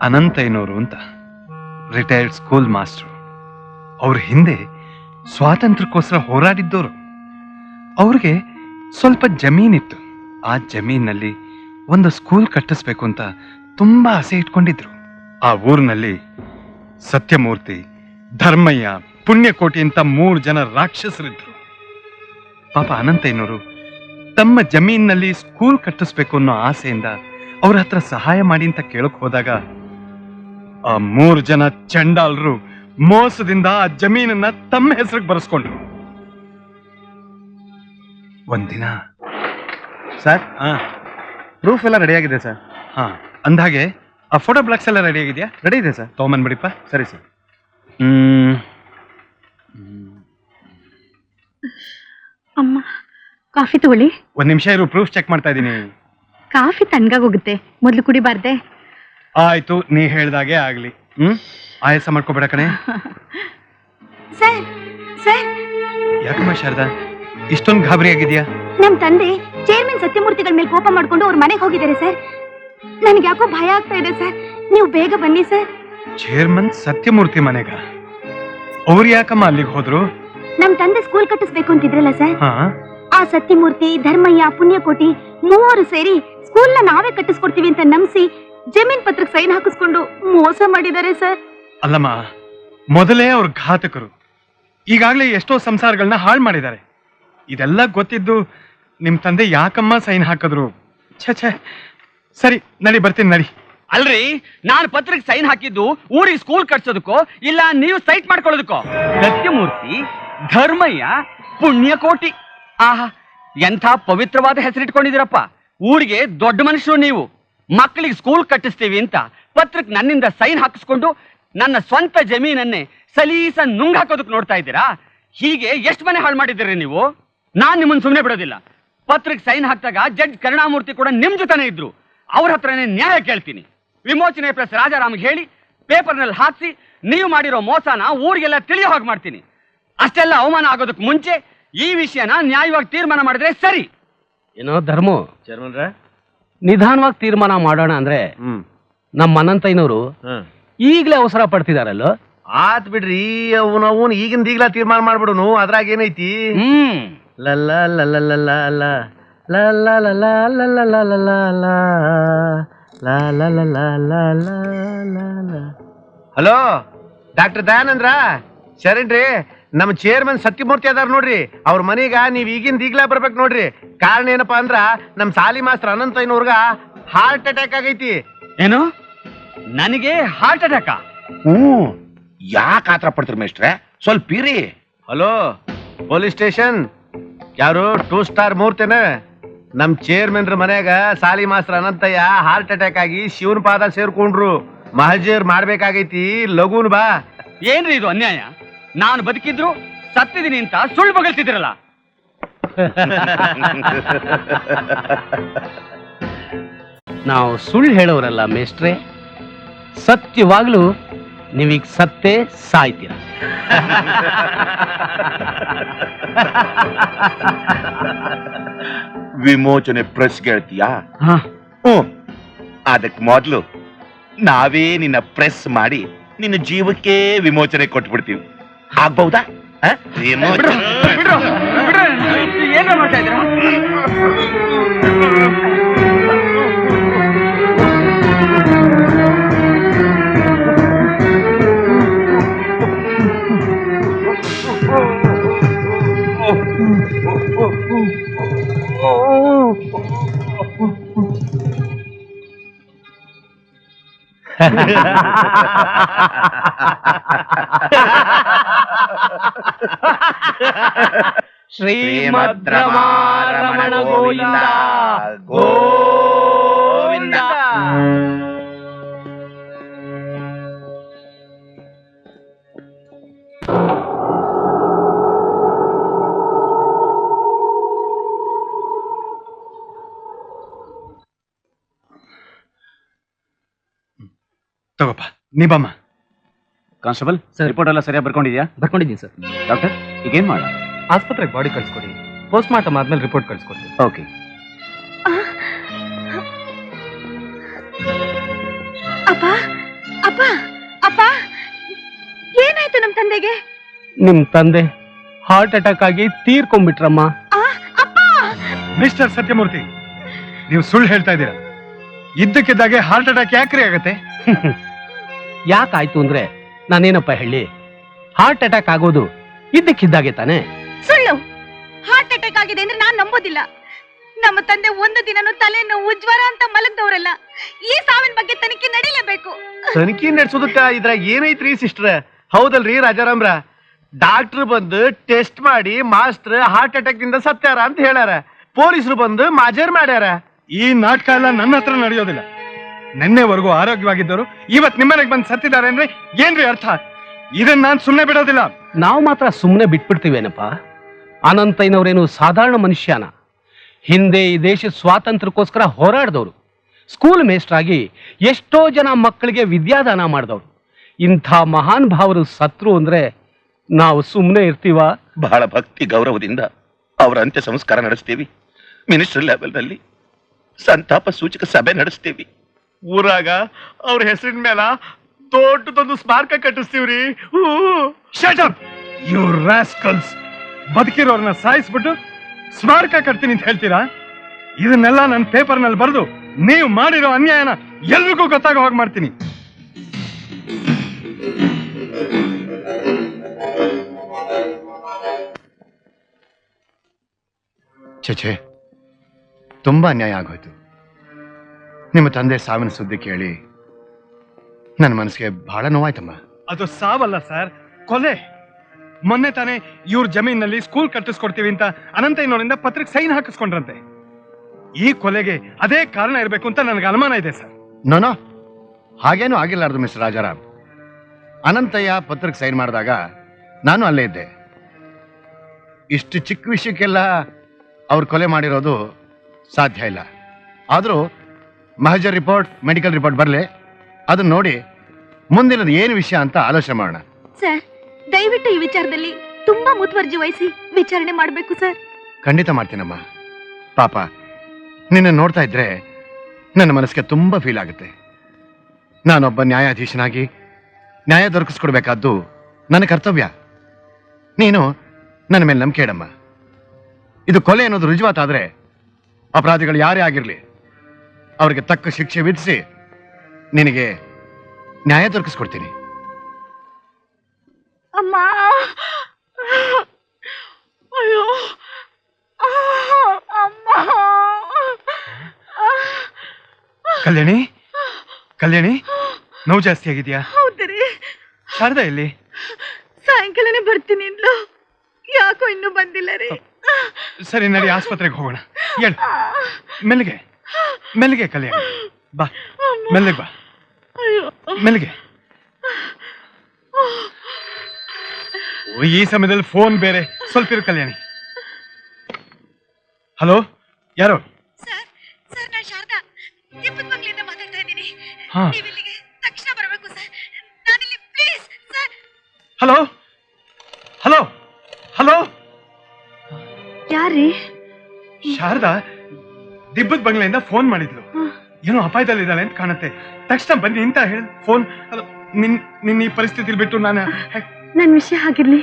ಅನಂತಯ್ಯನವರು ಅಂತ, ರಿಟೈರ್ಡ್ ಸ್ಕೂಲ್ ಮಾಸ್ಟರ್. ಅವ್ರ ಹಿಂದೆ ಸ್ವಾತಂತ್ರ್ಯಕ್ಕೋಸ್ಕರ ಹೋರಾಡಿದ್ದವರು. ಅವ್ರಿಗೆ ಸ್ವಲ್ಪ ಜಮೀನಿತ್ತು. ಆ ಜಮೀನಲ್ಲಿ ಒಂದು ಸ್ಕೂಲ್ ಕಟ್ಟಿಸ್ಬೇಕು ಅಂತ ತುಂಬಾ ಆಸೆ ಇಟ್ಕೊಂಡಿದ್ರು. ಆ ಊರಿನಲ್ಲಿ ಸತ್ಯಮೂರ್ತಿ, ಧರ್ಮಯ್ಯ, ಪುಣ್ಯಕೋಟಿ ಅಂತ 3 ಜನ ರಾಕ್ಷಸರಿದ್ರು. ಪಾಪ ಅನಂತಯ್ಯನವರು ತಮ್ಮ ಜಮೀನಿನಲ್ಲಿ ಸ್ಕೂಲ್ ಕಟ್ಟಿಸ್ಬೇಕು ಅನ್ನೋ ಆಸೆಯಿಂದ ಅವ್ರ ಹತ್ರ ಸಹಾಯ ಮಾಡಿ ಅಂತ ಕೇಳಕ್ ಹೋದಾಗ ಆ 3 ಜನ ಚಂಡಾಲರು ಮೋಸದಿಂದ ಆ ಜಮೀನನ್ನ ತಮ್ಮ ಹೆಸರಿಗೆ ಬರೆಸ್ಕೊಂಡ್ರು. ಒಂದಿನ ಸರ್, ಪ್ರೂಫ್ ಎಲ್ಲ ರೆಡಿ ಆಗಿದೆ ಸರ್. ಅಂದಾಗೆ ಆ ಫೋಟೋ ಬ್ಲಾಕ್ಸ್ ಎಲ್ಲ ರೆಡಿ ಆಗಿದೆಯಾ? ರೆಡಿ ಇದೆ ಸರ್. ತಗೊಂಬಂದ್ಬಿಡಿಪ್ಪ. ಸರಿ ಸರ್. ಅಮ್ಮ, ಕಾಫಿ ತಗೊಳ್ಳಿ. ಒಂದ್ ನಿಮಿಷ ಇರು, ಪ್ರೂಫ್ ಚೆಕ್ ಮಾಡ್ತಾ ಇದ್ದೀನಿ. ಕಾಫಿ ತಣ್ಣಗಾಗೋಗುತ್ತೆ, ಮೊದಲು ಕುಡಿಬಾರ್ದೆ? ಆಯ್ತು, ನೀ ಹೇಳ್ದಾಗೆ ಆಗ್ಲಿ. ಆಯಾಸ ಮಾಡ್ಕೋಬೇಡ ಕಣೆ. ಸರ್, ಸರ್, ಯಾಕಮ್ಮ ಶಾರದಾ ಇಷ್ಟೊಂದು ಗಾಬರಿ ಆಗಿದ್ಯಾ? ನಮ್ ತಂದೆ ಚೇರ್ಮನ್ ಸತ್ಯಮೂರ್ತಿಗಳ ಮೇಲೆ ಕೋಪ ಮಾಡ್ಕೊಂಡು ಅವ್ರ ಮನೆಗೆ ಹೋಗಿದ್ದಾರೆ ಸರ್. ನನ್ಗೆ ಯಾಕೋ ಭಯ ಆಗ್ತಾ ಇದೆ ಸರ್, ನೀವು ಬೇಗ ಬನ್ನಿ ಸರ್. ಚೇರ್ಮನ್ ಸತ್ಯಮೂರ್ತಿ ಮನೆಗ? ಅವ್ರು ಯಾಕಮ್ಮ ಅಲ್ಲಿಗೆ ಹೋದ್ರು? ನಮ್ ತಂದೆ ಸ್ಕೂಲ್ ಕಟ್ಟಿಸ್ಬೇಕು ಅಂತಿದ್ರಲ್ಲ ಸರ್, ಹಾ, ಆ ಸತ್ಯಮೂರ್ತಿ, ಧರ್ಮಯ್ಯ, ಪುಣ್ಯಕೋಟಿ 3 ಸೇರಿ ಸ್ಕೂಲ್ನ ನಾವೇ ಕಟ್ಟಿಸ್ಕೊಡ್ತೀವಿ ಅಂತ ನಂಬಿಸಿ ಜಮೀನ್ ಪತ್ರಕ್ಕೆ ಸೈನ್ ಹಾಕಿಸ್ಕೊಂಡು ಮೋಸ ಮಾಡಿದ್ದಾರೆ ಸರ್. ಅಲ್ಲಮ್ಮ, ಮೊದಲೇ ಅವ್ರ ಘಾತಕರು. ಈಗಾಗ್ಲೇ ಎಷ್ಟೋ ಸಂಸಾರಗಳನ್ನ ಹಾಳು ಮಾಡಿದ್ದಾರೆ. ಇದೆಲ್ಲ ಗೊತ್ತಿದ್ದು ನಿಮ್ ತಂದೆ ಯಾಕಮ್ಮ ಸೈನ್ ಹಾಕಿದ್ರು? ಛೇ, ಸರಿ ನಡಿ, ಬರ್ತೀನಿ ನಡಿ. ಅಲ್ರಿ, ನಾನು ಪತ್ರಕ್ಕೆ ಸೈನ್ ಹಾಕಿದ್ದು ಊರಿಗೆ ಸ್ಕೂಲ್ ಕಟ್ಸೋದಕ್ಕೋ ಇಲ್ಲ ನೀವು ಸೈಟ್ ಮಾಡ್ಕೊಳ್ಳೋದಕ್ಕೋ? ಸತ್ಯಮೂರ್ತಿ, ಧರ್ಮಯ್ಯ, ಪುಣ್ಯಕೋಟಿ, ಆಹಾ ಎಂಥ ಪವಿತ್ರವಾದ ಹೆಸರಿಟ್ಕೊಂಡಿದ್ದೀರಪ್ಪ. ಊರಿಗೆ ದೊಡ್ಡ ಮನುಷ್ಯರು ನೀವು. ಮಕ್ಕಳಿಗೆ ಸ್ಕೂಲ್ ಕಟ್ಟಿಸ್ತೀವಿ ಅಂತ ಪತ್ರಕ್ಕೆ ನನ್ನಿಂದ ಸೈನ್ ಹಾಕಿಸ್ಕೊಂಡು ನನ್ನ ಸ್ವಂತ ಜಮೀನನ್ನೇ ಸಲೀಸ ನುಂಗ್ ಹಾಕೋದಕ್ಕೆ ನೋಡ್ತಾ ಇದ್ದೀರಾ? ಹೀಗೆ ಎಷ್ಟು ಮನೆ ಹಾಳು ಮಾಡಿದ್ದೀರಿ ನೀವು. ನಾನ್ ನಿಮ್ಮನ್ನು ಸುಮ್ಮನೆ ಬಿಡೋದಿಲ್ಲ. ಪತ್ರಕ್ಕೆ ಸೈನ್ ಹಾಕಿದಾಗ ಜಡ್ಜ್ ಕರುಣಾಮೂರ್ತಿ ಕೂಡ ನಿಮ್ ಜೊತೆನೇ ಇದ್ರು. ಅವ್ರ ಹತ್ರನೇ ನ್ಯಾಯ ಕೇಳ್ತೀನಿ. ವಿಮೋಚನೆ ಪ್ಲಸ್ ರಾಜಾರಾಮ್ಗೆ ಹೇಳಿ ಪೇಪರ್ನಲ್ಲಿ ಹಾಕಿಸಿ ನೀವು ಮಾಡಿರೋ ಮೋಸನ ಊರಿಗೆಲ್ಲ ತಿಳಿಯೋ ಹಾಗೆ ಮಾಡ್ತೀನಿ. ಅಷ್ಟೆಲ್ಲ ಅವಮಾನ ಆಗೋದಕ್ಕೆ ಮುಂಚೆ ಈ ವಿಷಯನ ನ್ಯಾಯವಾಗಿ ತೀರ್ಮಾನ ಮಾಡಿದ್ರೆ ಸರಿ. ಏನೋ ಧರ್ಮು ಚೇರ್ಮನ್ರೆ, ನಿಧಾನವಾಗಿ ತೀರ್ಮಾನ ಮಾಡೋಣ ಅಂದ್ರೆ ನಮ್ಮ ಅನಂತಯ್ಯನವರು ಈಗಲೇ ಅವಸರ ಪಡ್ತಿದಾರಲ್ಲೋ. ಆತ್ ಬಿಡ್ರಿ, ಅವನು ಈಗಿಂದ ಈಗ್ಲಾ ತೀರ್ಮಾನ ಮಾಡ್ಬಿಡುನು, ಅದ್ರಾಗ ಏನೈತಿ? ಲಲ್ಲ ಲಲ್ಲ ಲಲ್ಲ ಲಲ್ಲ ಲಲ್ಲ ಲಲ್ಲ. ಹಲೋ ಡಾಕ್ಟರ್ ದಯಾನಂದ್ರ ಶರಣ್ರಿ, ನಮ್ಮ ಚೇರ್ಮನ್ ಸತ್ಯಮೂರ್ತಿ ಅದಾರ ನೋಡ್ರಿ, ಅವ್ರ ಮನೆಗ ನೀವ್ ಈಗಿಂದ ಈಗ್ಲಾ ಬರ್ಬೇಕು ನೋಡ್ರಿ. ಕಾರಣ ಏನಪ್ಪಾ ಅಂದ್ರ ನಮ್ ಸಾಲಿ ಮಾಸ್ಟರ್ ಅನಂತಯ್ಯನವ್ರಗ ಹಾರ್ಟ್ ಅಟ್ಯಾಕ್ ಆಗೈತಿ. ಏನು, ನನಗೆ ಹಾರ್ಟ್ ಅಟ್ಯಾಕ? ಯಾಕೆ ಆತರ ಪಡ್ತೀರಿ ಮೇಷ್ಟ್ರೆ, ಸ್ವಲ್ಪ ಇರಿ. ಹಲೋ ಪೊಲೀಸ್ ಸ್ಟೇಷನ್, ಯಾರು 2 ಸ್ಟಾರ್ ಮೂರ್ತೇನ? ನಮ್ ಚೇರ್ಮನ್ರ ಮನ್ಯಾಗ ಸಾಲಿ ಮಾಸ್ಟರ್ ಅನಂತಯ್ಯ ಹಾರ್ಟ್ ಅಟ್ಯಾಕ್ ಆಗಿ ಶಿವನ್ ಪಾದ ಸೇರ್ಕೊಂಡ್ರು. ಮಹಜರ್ ಮಾಡ್ಬೇಕಾಗೈತಿ, ಲಗೂನ್ ಬಾ. ಏನ್ರಿ ಇದು ಅನ್ಯಾಯ? ನಾನು ಬದುಕಿದ್ರು ಸತ್ತಿದ್ದೀನಿ ಅಂತ ಸುಳ್ಳು ಬಗಳ್ತಿದ್ದೀರಲ್ಲ. ನಾವು ಸುಳ್ಳು ಹೇಳೋರಲ್ಲ ಮೇಷ್ಟ್ರೆ, ಸತ್ಯವಾಗ್ಲೂ ನೀವೀಗ ಸತ್ತೇ ಸಾಯ್ತೀರ. ವಿಮೋಚನೆ ಪ್ರೆಸ್ ಹೇಳ್ತೀಯಾ? ಅದಕ್ ಮೊದ್ಲು ನಾವೇ ನಿನ್ನ ಪ್ರೆಸ್ ಮಾಡಿ ನಿನ್ನ ಜೀವಕ್ಕೆ ವಿಮೋಚನೆ ಕೊಟ್ಬಿಡ್ತೀವಿ. ಆಗ್ಬಹುದಾ? ಏನ್ ಮಾಡ್ತಾ ಇದ್ದೀರಾ? ಶ್ರೀಮದ್ ರಮಣ ಗೋವಿಂದ ಗೋವಿಂದ. ತಗೋಪ್ಪ, ನೀ ಬಮ್ಮ. ಕಾನ್ಸ್ಟೇಬಲ್, ರಿಪೋರ್ಟ್ ಎಲ್ಲ ಸರಿಯಾಗಿ ಬರ್ಕೊಂಡಿದ್ಯಾ? ಬರ್ಕೊಂಡಿದ್ದೀನಿ ಸರ್. ಡಾಕ್ಟರ್, ಈಗ ಏನ್ ಮಾಡ? ಆಸ್ಪತ್ರೆಗೆ ಬಾಡಿ ಕಳ್ಸ್ಕೊಡಿ, ಪೋಸ್ಟ್ ಮಾರ್ಟಮ್ ಆದ್ಮೇಲೆ ರಿಪೋರ್ಟ್ ಕಳ್ಸ್ಕೊಡ್ತೀನಿ. ಓಕೆ. ಅಪ್ಪ ಅಪ್ಪ ಅಪ್ಪ, ಏನಾಯ್ತು ನಮ್ ತಂದೆಗೆ? ನಿಮ್ ತಂದೆ ಹಾರ್ಟ್ ಅಟ್ಯಾಕ್ ಆಗಿ ತೀರ್ಕೊಂಡ್ಬಿಟ್ರಮ್ಮ. ಅಪ್ಪ, ಮಿಸ್ಟರ್ ಸತ್ಯಮೂರ್ತಿ, ನೀವು ಸುಳ್ಳು ಹೇಳ್ತಾ ಇದ್ದೀರಾ. ಇದ್ದಕ್ಕಿದ್ದಾಗೆ ಹಾರ್ಟ್ ಅಟ್ಯಾಕ್ ಯಾಕ್ರಿ ಆಗತ್ತೆ? ಯಾಕಾಯ್ತು ಅಂದ್ರೆ ನಾನೇನಪ್ಪ ಹೇಳಿ, ಹಾರ್ಟ್ ಅಟ್ಯಾಕ್ ಆಗೋದು ಇದ್ದಕ್ಕಿದ್ದಾಗೆ ತಾನೆ. ಸುಳ್ಳು. ಹಾರ್ಟ್ ಅಟ್ಯಾಕ್ ಆಗಿದೆ ಅಂದ್ರೆ ನಾನ್ ನಂಬೋದಿಲ್ಲ. ನಮ್ಮ ತಂದೆ ಒಂದು ದಿನನೂ ತಲೆನೋವು ಜ್ವರ ಅಂತ ಮಲಗ್ದವ್ರಲ್ಲ. ಈ ಸಾವಿನ ಬಗ್ಗೆ ತನಿಖೆ ನಡೀಲೇಬೇಕು. ತನಿಖೆ ನಡೆಸೋದಕ್ಕ ಇದ್ರಾಗ ಏನೈತ್ರಿ ಸಿಸ್ಟರ್? ಹೌದಲ್ರಿ ರಾಜಾರಾಮ್ರ? ಡಾಕ್ಟರ್ ಬಂದು ಟೆಸ್ಟ್ ಮಾಡಿ ಮಾಸ್ಟರ್ ಹಾರ್ಟ್ ಅಟ್ಯಾಕ್ ನಿಂದ ಸತ್ಯಾರ ಅಂತ ಹೇಳ್ಯಾರ. ಪೊಲೀಸರು ಬಂದು ಮಾಜರ್ ಮಾಡ್ಯಾರ. ಈ ನಾಟಕ ಎಲ್ಲ ನನ್ನ ಹತ್ರ ನಡೆಯೋದಿಲ್ಲ. ನಿನ್ನೆವರೆಗೂ ಆರೋಗ್ಯವಾಗಿದ್ದರು ಇವತ್ ನಿಮ್ಮನೆಗೆ ಬಂದು ಸತ್ತಿದ್ದಾರೆ ಅಂದ್ರೆ ಏನ್ರಿ ಅರ್ಥ? ಇದನ್ನ ನಾನ್ ಸುಮ್ಮನೆ ಬಿಡೋದಿಲ್ಲ. ನಾವು ಮಾತ್ರ ಸುಮ್ಮನೆ ಬಿಟ್ಬಿಡ್ತೀವೇನಪ್ಪ? ಅನಂತಯ್ಯನವರೇನು ಸಾಧಾರಣ ಮನುಷ್ಯನ? ಹಿಂದೆ ಈ ದೇಶದ ಸ್ವಾತಂತ್ರ್ಯಕ್ಕೋಸ್ಕರ ಹೋರಾಡಿದವರು, ಸ್ಕೂಲ್ ಮೇಸ್ಟರ್ ಆಗಿ ಎಷ್ಟೋ ಜನ ಮಕ್ಕಳಿಗೆ ವಿದ್ಯಾದಾನ ಮಾಡಿದವರು. ಇಂಥ ಮಹಾನ್ ಭಾವರು ಸತ್ರು ಅಂದ್ರೆ ನಾವು ಸುಮ್ಮನೆ ಇರ್ತೀವ? ಬಹಳ ಭಕ್ತಿ ಗೌರವದಿಂದ ಅವರ ಅಂತ್ಯ ಸಂಸ್ಕಾರ ನಡೆಸ್ತೀವಿ. ಮಿನಿಸ್ಟರ್ ಲೆವೆಲ್ನಲ್ಲಿ ಸಂತಾಪ ಸೂಚಕ ಸಭೆ ನಡೆಸ್ತೀವಿ. ಊರಾಗ ಅವ್ರ ಹೆಸರಿನ ಮೇಲ ದೊಡ್ಡದೊಂದು ಸ್ಮಾರಕ ಕಟ್ಟಿಸ್ತೀವ್ರಿ. Shut up you rascals. ಬದುಕಿರೋರ್ನ ಸಾಯಿಸ್ಬಿಟ್ಟು ಸ್ಮಾರಕ ಕಟ್ತೀನಿ ಅಂತ ಹೇಳ್ತೀರಾ? ಇದನ್ನೆಲ್ಲ ನನ್ನ ಪೇಪರ್ನಲ್ಲಿ ಬರೆದು ನೀವು ಮಾಡಿರೋ ಅನ್ಯಾಯನ ಎಲ್ರಿಗೂ ಗೊತ್ತಾಗೋ ಹಾಗೆ ಮಾಡ್ತೀನಿ. ಛೇ, ತುಂಬಾ ಅನ್ಯಾಯ ಆಗೋಯ್ತು. ನಿಮ್ಮ ತಂದೆ ಸಾವಿನ ಸುದ್ದಿ ಕೇಳಿ ನನ್ನ ಮನಸ್ಸಿಗೆ ಬಹಳ ನೋವಾಯ್ತಮ್ಮ. ಅದು ಸಾವಲ್ಲ ಸರ್, ಕೊಲೆ. ಮೊನ್ನೆ ತಾನೇ ಇವ್ರ ಜಮೀನಲ್ಲಿ ಸ್ಕೂಲ್ ಕಟ್ಟಿಸ್ಕೊಡ್ತೀವಿ ಅಂತ ಅನಂತಯ್ಯನವರಿಂದ ಪತ್ರಕ್ಕೆ ಸೈನ್ ಹಾಕಿಸ್ಕೊಂಡ್ರಂತೆ. ಈ ಕೊಲೆಗೆ ಅದೇ ಕಾರಣ ಇರಬೇಕು ಅಂತ ನನಗೆ ಅನುಮಾನ ಇದೆ ಸರ್. ನೋನೋ, ಹಾಗೇನೂ ಆಗಿಲ್ಲಾರ್ದು ಮಿಸ್ಟರ್ ರಾಜಾರಾಮ್. ಅನಂತಯ್ಯ ಪತ್ರಕ್ಕೆ ಸೈನ್ ಮಾಡಿದಾಗ ನಾನು ಅಲ್ಲೇ ಇದ್ದೆ. ಇಷ್ಟು ಚಿಕ್ಕ ವಿಷಯಕ್ಕೆಲ್ಲ ಅವ್ರು ಕೊಲೆ ಮಾಡಿರೋದು ಸಾಧ್ಯ ಇಲ್ಲ. ಆದರೂ ಮಹಜರ್ ರಿಪೋರ್ಟ್, ಮೆಡಿಕಲ್ ರಿಪೋರ್ಟ್ ಬರಲಿ, ಅದನ್ನ ನೋಡಿ ಮುಂದಿನದು ಏನು ವಿಷಯ ಅಂತ ಆಲೋಚನೆ ಮಾಡೋಣ. ಸರ್, ದಯವಿಟ್ಟು ಈ ವಿಚಾರದಲ್ಲಿ ತುಂಬಾ ಮುತುವರ್ಜಿ ವಹಿಸಿ ವಿಚಾರಣೆ ಮಾಡ್ಬೇಕು ಸರ್. ಖಂಡಿತ ಮಾಡ್ತೀನಮ್ಮ. ಪಾಪ ನಿನ್ನ ನೋಡ್ತಾ ಇದ್ರೆ ನನ್ನ ಮನಸ್ಸಿಗೆ ತುಂಬಾ ಫೀಲ್ ಆಗುತ್ತೆ. ನಾನೊಬ್ಬ ನ್ಯಾಯಾಧೀಶನಾಗಿ ನ್ಯಾಯ ದೊರಕಿಸ್ಕೊಡ್ಬೇಕಾದ್ದು ನನ್ನ ಕರ್ತವ್ಯ. ನೀನು ನನ್ನ ಮೇಲೆ ನಂಬಿಕೆ ಇಡಮ್ಮ. ಇದು ಕೊಲೆ ಅನ್ನೋದು ರುಜುವಾತಾದ್ರೆ ಅಪರಾಧಿಗಳು ಯಾರೇ ಆಗಿರ್ಲಿ ಅವ್ರಿಗೆ ತಕ್ಕ ಶಿಕ್ಷೆ ವಿಧಿಸಿ ನಿನಗೆ ನ್ಯಾಯ ದೊರಕಿಸ್ಕೊಡ್ತೀನಿ. ಅಮ್ಮ, ಅಯ್ಯೋ ಅಮ್ಮ. ಕಲ್ಯಾಣಿ, ಕಲ್ಯಾಣಿ, ನೋವು ಜಾಸ್ತಿ ಆಗಿದ್ಯಾ? ಹೌದ್ರಿ. ಶಾರದಾ ಎಲ್ಲಿ? ಸಾಯಂಕಾಲನೇ ಬರ್ತೀನಿ ಅಂದ್ಲು, ಯಾಕೋ ಇನ್ನೂ ಬಂದಿಲ್ಲ ರೀ. ಸರಿ ನಡಿ, ಆಸ್ಪತ್ರೆಗೆ ಹೋಗೋಣ. ಹೇಳು, ಮೆಲ್ಲಿಗೆ ಮೆಲ್ಲಿಗೆ ಕಲ್ಯಾಣಿ, ಬಾ ಮೆಲ್ಲಿಗೆ ಬಾ, ಮೆಲ್ಲಿಗೆ. ಈ ಸಮಯದಲ್ಲಿ ಫೋನ್ ಬೇರೆ, ಸ್ವಲ್ಪ ಇರು ಕಲ್ಯಾಣಿ. ಹಲೋ, ಯಾರು? ಸರ್, ನಾನು ಶಾರದಾ ತಿಪ್ಪದ ಮಕ್ಕಳಿಂದ ಮಾತಾಡ್ತಾ ಇದ್ದೀನಿ. ಹಾ. ನೀವು ಇಲ್ಲಿಗೆ ತಕ್ಷಣ ಬರಬೇಕು ಸರ್. ನಾನಿಲ್ಲಿ please sir. Hello hello hello, ಯಾರೀ? ಶಾರದಾ ದಿಬ್ಬದ ಬಂಗ್ಲೆಯಿಂದ ಫೋನ್ ಮಾಡಿದ್ಲು. ಏನೋ ಅಪಾಯದಲ್ಲಿದ್ದಾಳೆ ಅಂತ ಕಾಣುತ್ತೆ. ತಕ್ಷಣ ಬನ್ನಿ ಅಂತ ಹೇಳಿ ಫೋನ್. ನಿನ್ನ ಈ ಪರಿಸ್ಥಿತಿ ಬಿಟ್ಟು ನಾನು ನನ್ನ ವಿಷಯ ಆಗಿರ್ಲಿ,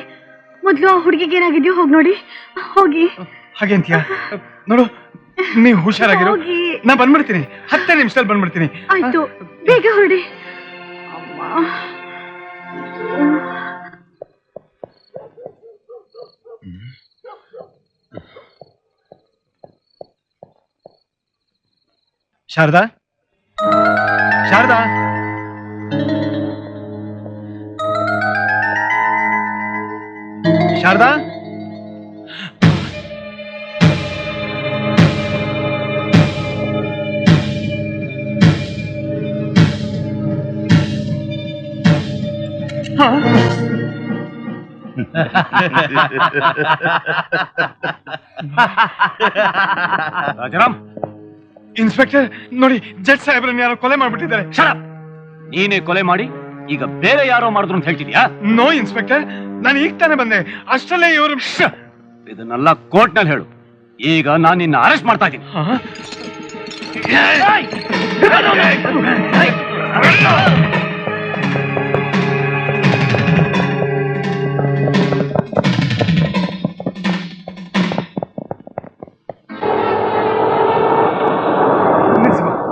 ಮೊದ್ಲು ಆ ಹುಡುಗಿಗೆ ಏನಾಗಿದ್ಯೋ ಹೋಗಿ ನೋಡಿ. ಹೋಗಿ. ಹಾಗೆ ಅಂತೀಯಾ? ನೋಡು, ನೀವು ಹುಷಾರಾಗಿರು. ಹೋಗಿ. ನಾ ಬಂದ್ಬಿಡ್ತೀನಿ, 10 ನಿಮಿಷದಲ್ಲಿ ಬಂದ್ಬಿಡ್ತೀನಿ. ಆಯ್ತು, ಬೇಗ ಹೊರಡಿ. ಶಾರದಾ, ಶಾರದಾ, ಶಾರದಾ, ರಾಜಾರಾಮ್, ಇನ್ಸ್ಪೆಕ್ಟರ್ ನೋಡಿ, ಜಡ್ಜ್ ಸಾಹೇಬ್ರನ್ನ ಯಾರೋ ಕೊಲೆ ಮಾಡ್ಬಿಟ್ಟಿದ್ದಾರೆ. ನೀನೇ ಕೊಲೆ ಮಾಡಿ ಈಗ ಬೇರೆ ಯಾರೋ ಮಾಡಿದ್ರು ಅಂತ ಹೇಳ್ತಿದ್ಯಾ? ನೋ ಇನ್ಸ್ಪೆಕ್ಟರ್, ನಾನು ಈಗ ತಾನೇ ಬಂದೆ. ಅಷ್ಟರಲ್ಲೇ ಇವರು ಇದನ್ನೆಲ್ಲ ಕೋರ್ಟ್ ನಲ್ಲಿ ಹೇಳು. ಈಗ ನಾನು ನಿನ್ನ ಅರೆಸ್ಟ್ ಮಾಡ್ತಾ ಇದ್ದೀನಿ.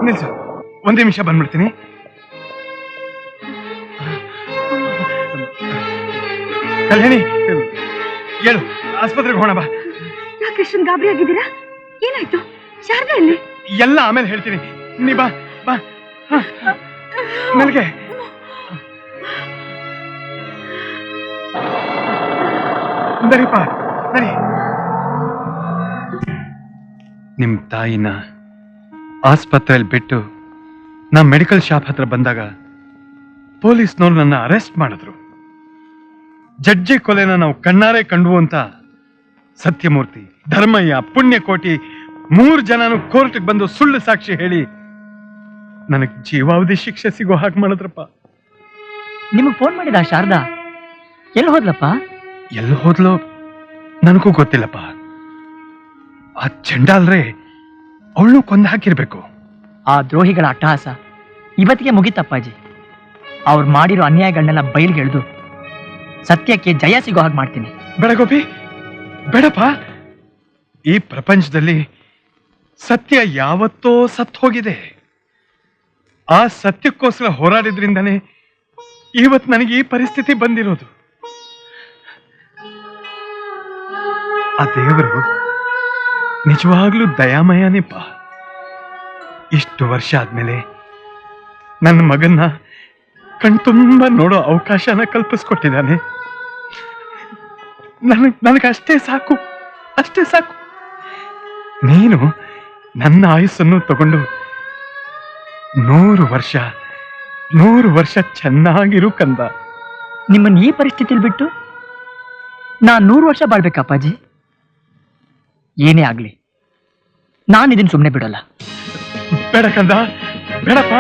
ನಿಲ್ಸು, ಒಂದೇ ನಿಮಿಷ ಬಂದ್ಬಿಡ್ತೀನಿ. ಕಲ್ಯಾಣಿ, ಹೇಳು, ಆಸ್ಪತ್ರೆಗೆ ಹೋಗೋಣ ಬಾ. ಯಾಕೃಷ್ಣನ್ ಗಾಬರಿ ಆಗಿದ್ದೀರಾ? ಏನಾಯ್ತು? ಶಾರದಾ ಎಲ್ಲಿ? ಎಲ್ಲ ಆಮೇಲೆ ಹೇಳ್ತೀನಿ, ನೀ ಬಾ ಬಾ. ನನಗೆ ನರಿಪ್ಪ, ನರಿ. ನಿಮ್ ತಾಯಿನ ಆಸ್ಪತ್ರೆಯಲ್ಲಿ ಬಿಟ್ಟು ನಾ ಮೆಡಿಕಲ್ ಶಾಪ್ ಹತ್ರ ಬಂದಾಗ ಪೊಲೀಸ್ನವ್ರು ನನ್ನ ಅರೆಸ್ಟ್ ಮಾಡಿದ್ರು. ಜಡ್ಜಿ ಕೊಲೆನ ನಾವು ಕಣ್ಣಾರೆ ಕಂಡ್ವು ಅಂತ ಸತ್ಯಮೂರ್ತಿ, ಧರ್ಮಯ್ಯ, ಪುಣ್ಯಕೋಟಿ 3 ಜನನು ಕೋರ್ಟ್ಗೆ ಬಂದು ಸುಳ್ಳು ಸಾಕ್ಷಿ ಹೇಳಿ ನನಗ್ ಜೀವಾವಧಿ ಶಿಕ್ಷೆ ಸಿಗೋ ಹಾಗೆ ಮಾಡಿದ್ರಪ್ಪ. ನಿಮಗ್ ಫೋನ್ ಮಾಡಿದ ಶಾರದಾ ಎಲ್ಲಿ ಹೋದ್ಲಪ್ಪ? ಎಲ್ಲಿ ಹೋದ್ಲೋ ನನಗೂ ಗೊತ್ತಿಲ್ಲಪ್ಪ. ಆ ಚಂಡಾಲ್ರೆ ಅವಳು ಕೊಂದು ಹಾಕಿರ್ಬೇಕು. ಆ ದ್ರೋಹಿಗಳ ಅಟ್ಟಹಾಸ ಇವತ್ತಿಗೆ ಮುಗಿತಪ್ಪಾಜಿ. ಅವ್ರು ಮಾಡಿರೋ ಅನ್ಯಾಯಗಳನ್ನೆಲ್ಲ ಬಯಲ್ಗೆಳೆದು ಸತ್ಯಕ್ಕೆ ಜಯ ಸಿಗೋ ಹಾಗೆ ಮಾಡ್ತೀನಿ. ಬೇಡ ಗೋಪಿ, ಬೇಡಪ್ಪ. ಈ ಪ್ರಪಂಚದಲ್ಲಿ ಸತ್ಯ ಯಾವತ್ತೋ ಸತ್ತು ಹೋಗಿದೆ. ಆ ಸತ್ಯಕ್ಕೋಸ್ಕರ ಹೋರಾಡಿದ್ರಿಂದನೇ ಇವತ್ತು ನನಗೆ ಈ ಪರಿಸ್ಥಿತಿ ಬಂದಿರೋದು. ಆ ದೇವರು ನಿಜವಾಗ್ಲೂ ದಯಾಮಯನೇಪ್ಪ. ಇಷ್ಟು ವರ್ಷ ಆದ್ಮೇಲೆ ನನ್ನ ಮಗನ್ನ ಕಣ್ತುಂಬ ನೋಡೋ ಅವಕಾಶನ ಕಲ್ಪಿಸ್ಕೊಟ್ಟಿದ್ದಾನೆ. ನನಗೆ ಅಷ್ಟೇ ಸಾಕು, ಅಷ್ಟೇ ಸಾಕು. ನೀನು ನನ್ನ ಆಯುಸ್ಸನ್ನು ತಗೊಂಡು 100 ವರ್ಷ ಚೆನ್ನಾಗಿರು ಕಂದ. ನಿಮ್ಮನ್ನ ಈ ಪರಿಸ್ಥಿತಿಲಿ ಬಿಟ್ಟು ನಾನ್ 100 ವರ್ಷ ಬಾಳ್ಬೇಕಪ್ಪಾಜಿ. ಏನೇ ಆಗ್ಲಿ ನಾನು ಇದನ್ನ ಸುಮ್ಮನೆ ಬಿಡಲ್ಲ. ಬೇಡ ಕಂದ, ಬೇಡಪ್ಪ,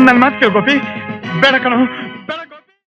ನನ್ನ ಮಾತು ಕೇಳು ಗೋಪಿ, ಬೇಡ ಕಣೋ.